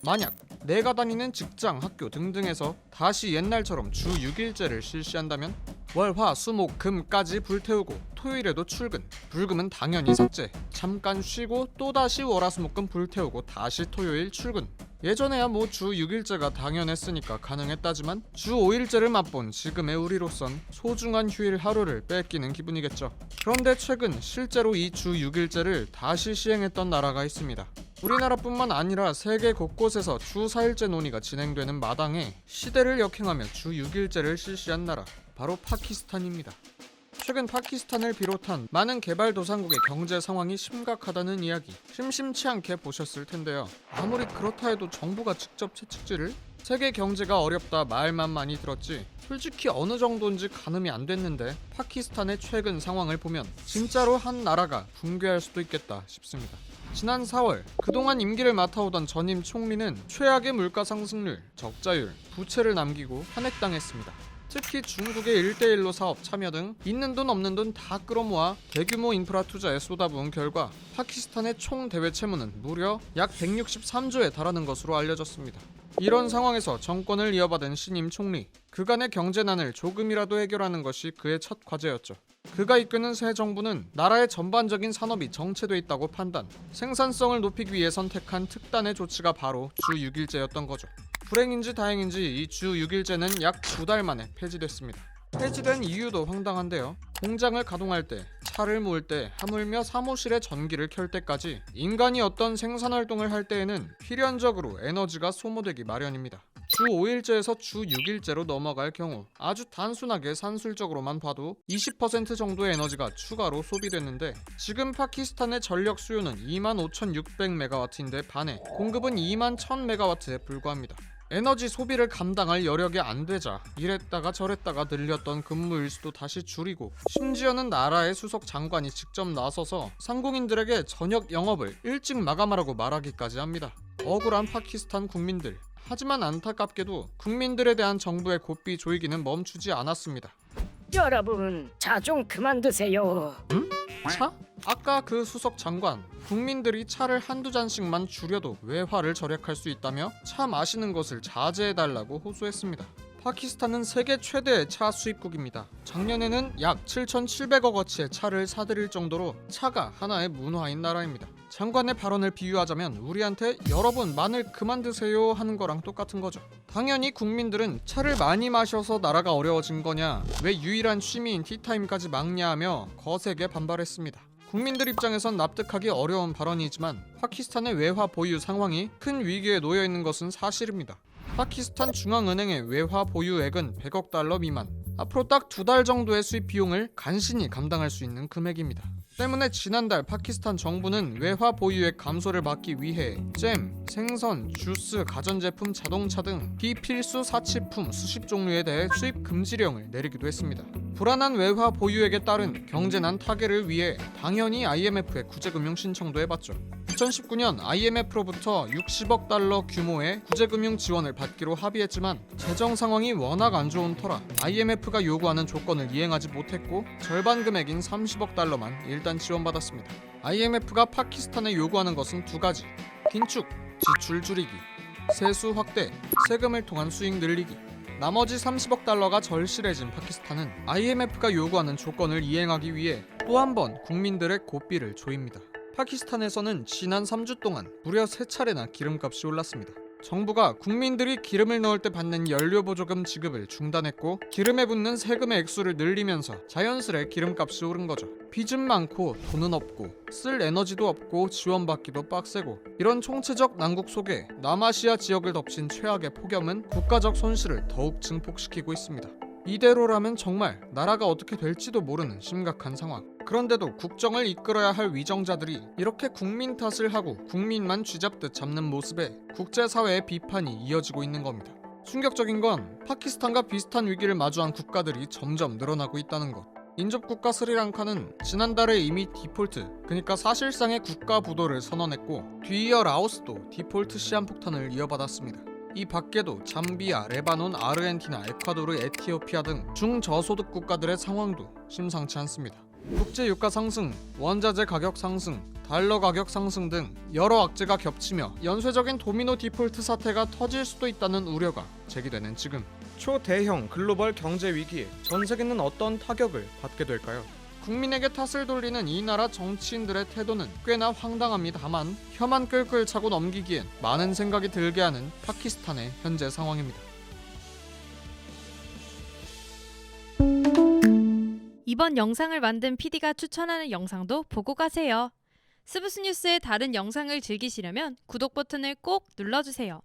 만약 내가 다니는 직장, 학교 등등에서 다시 옛날처럼 주 6일제를 실시한다면 월, 화, 수, 목, 금까지 불태우고 토요일에도 출근, 불금은 당연히 삭제, 잠깐 쉬고 또다시 월, 화, 수, 목, 금 불태우고 다시 토요일 출근. 예전에야 뭐 주 6일제가 당연했으니까 가능했다지만 주 5일제를 맛본 지금의 우리로선 소중한 휴일 하루를 뺏기는 기분이겠죠. 그런데 최근 실제로 이 주 6일제를 다시 시행했던 나라가 있습니다. 우리나라뿐만 아니라 세계 곳곳에서 주 4일제 논의가 진행되는 마당에 시대를 역행하며 주 6일제를 실시한 나라, 바로 파키스탄입니다. 최근 파키스탄을 비롯한 많은 개발도상국의 경제 상황이 심각하다는 이야기 심심치 않게 보셨을 텐데요. 아무리 그렇다 해도 정부가 직접 채찍질을? 세계 경제가 어렵다 말만 많이 들었지 솔직히 어느 정도인지 가늠이 안 됐는데 파키스탄의 최근 상황을 보면 진짜로 한 나라가 붕괴할 수도 있겠다 싶습니다. 지난 4월 그동안 임기를 맡아오던 전임 총리는 최악의 물가 상승률, 적자율, 부채를 남기고 탄핵당했습니다. 특히 중국의 1대1로 사업 참여 등 있는 돈 없는 돈 다 끌어모아 대규모 인프라 투자에 쏟아부은 결과 파키스탄의 총 대외 채무는 무려 약 163조에 달하는 것으로 알려졌습니다. 이런 상황에서 정권을 이어받은 신임 총리, 그간의 경제난을 조금이라도 해결하는 것이 그의 첫 과제였죠. 그가 이끄는 새 정부는 나라의 전반적인 산업이 정체돼 있다고 판단, 생산성을 높이기 위해 선택한 특단의 조치가 바로 주 6일제였던 거죠. 불행인지 다행인지 이 주 6일제는 약 2달 만에 폐지됐습니다. 폐지된 이유도 황당한데요. 공장을 가동할 때, 차를 모을 때, 하물며 사무실의 전기를 켤 때까지 인간이 어떤 생산활동을 할 때에는 필연적으로 에너지가 소모되기 마련입니다. 주 5일제에서 주 6일제로 넘어갈 경우 아주 단순하게 산술적으로만 봐도 20% 정도의 에너지가 추가로 소비됐는데 지금 파키스탄의 전력 수요는 25,600메가와트인데 반해 공급은 21,000메가와트에 불과합니다. 에너지 소비를 감당할 여력이 안 되자 이랬다가 저랬다가 늘렸던 근무 일수도 다시 줄이고 심지어는 나라의 수석 장관이 직접 나서서 상공인들에게 저녁 영업을 일찍 마감하라고 말하기까지 합니다. 억울한 파키스탄 국민들. 하지만 안타깝게도 국민들에 대한 정부의 고삐 조이기는 멈추지 않았습니다. 여러분, 차 좀 그만 드세요. 차? 아까 그 수석 장관, 국민들이 차를 한두 잔씩만 줄여도 외화를 절약할 수 있다며 차 마시는 것을 자제해달라고 호소했습니다. 파키스탄은 세계 최대의 차 수입국입니다. 작년에는 약 7,700억 어치의 차를 사들일 정도로 차가 하나의 문화인 나라입니다. 장관의 발언을 비유하자면 우리한테 여러분 마늘 그만 드세요 하는 거랑 똑같은 거죠. 당연히 국민들은 차를 많이 마셔서 나라가 어려워진 거냐, 왜 유일한 취미인 티타임까지 막냐하며 거세게 반발했습니다. 국민들 입장에선 납득하기 어려운 발언이지만 파키스탄의 외화 보유 상황이 큰 위기에 놓여 있는 것은 사실입니다. 파키스탄 중앙은행의 외화 보유액은 100억 달러 미만, 앞으로 딱 2달 정도의 수입 비용을 간신히 감당할 수 있는 금액입니다. 때문에 지난달 파키스탄 정부는 외화 보유액 감소를 막기 위해 잼, 생선, 주스, 가전제품, 자동차 등 비필수 사치품 수십 종류에 대해 수입 금지령을 내리기도 했습니다. 불안한 외화 보유액에 따른 경제난 타개를 위해 당연히 IMF에 구제금융 신청도 해봤죠. 2019년 IMF로부터 60억 달러 규모의 구제금융 지원을 받기로 합의했지만 재정 상황이 워낙 안 좋은 터라 IMF가 요구하는 조건을 이행하지 못했고 절반 금액인 30억 달러만 일단 지원받았습니다. IMF가 파키스탄에 요구하는 것은 두 가지: 긴축, 지출 줄이기, 세수 확대, 세금을 통한 수익 늘리기. 나머지 30억 달러가 절실해진 파키스탄은 IMF가 요구하는 조건을 이행하기 위해 또 한 번 국민들의 고삐를 조입니다. 파키스탄에서는 지난 3주 동안 무려 3차례나 기름값이 올랐습니다. 정부가 국민들이 기름을 넣을 때 받는 연료보조금 지급을 중단했고 기름에 붙는 세금의 액수를 늘리면서 자연스레 기름값이 오른 거죠. 빚은 많고 돈은 없고 쓸 에너지도 없고 지원받기도 빡세고 이런 총체적 난국 속에 남아시아 지역을 덮친 최악의 폭염은 국가적 손실을 더욱 증폭시키고 있습니다. 이대로라면 정말 나라가 어떻게 될지도 모르는 심각한 상황. 그런데도 국정을 이끌어야 할 위정자들이 이렇게 국민 탓을 하고 국민만 쥐잡듯 잡는 모습에 국제사회의 비판이 이어지고 있는 겁니다. 충격적인 건 파키스탄과 비슷한 위기를 마주한 국가들이 점점 늘어나고 있다는 것. 인접국가 스리랑카는 지난달에 이미 디폴트, 그러니까 사실상의 국가 부도를 선언했고 뒤이어 라오스도 디폴트 시한폭탄을 이어받았습니다. 이 밖에도 잠비아, 레바논, 아르헨티나, 에콰도르, 에티오피아 등 중저소득 국가들의 상황도 심상치 않습니다. 국제 유가 상승, 원자재 가격 상승, 달러 가격 상승 등 여러 악재가 겹치며 연쇄적인 도미노 디폴트 사태가 터질 수도 있다는 우려가 제기되는 지금, 초대형 글로벌 경제 위기에 전 세계는 어떤 타격을 받게 될까요? 국민에게 탓을 돌리는 이 나라 정치인들의 태도는 꽤나 황당합니다만 혀만 끌끌 차고 넘기기엔 많은 생각이 들게 하는 파키스탄의 현재 상황입니다. 이번 영상을 만든 PD가 추천하는 영상도 보고 가세요. 스브스 뉴스의 다른 영상을 즐기시려면 구독 버튼을 꼭 눌러주세요.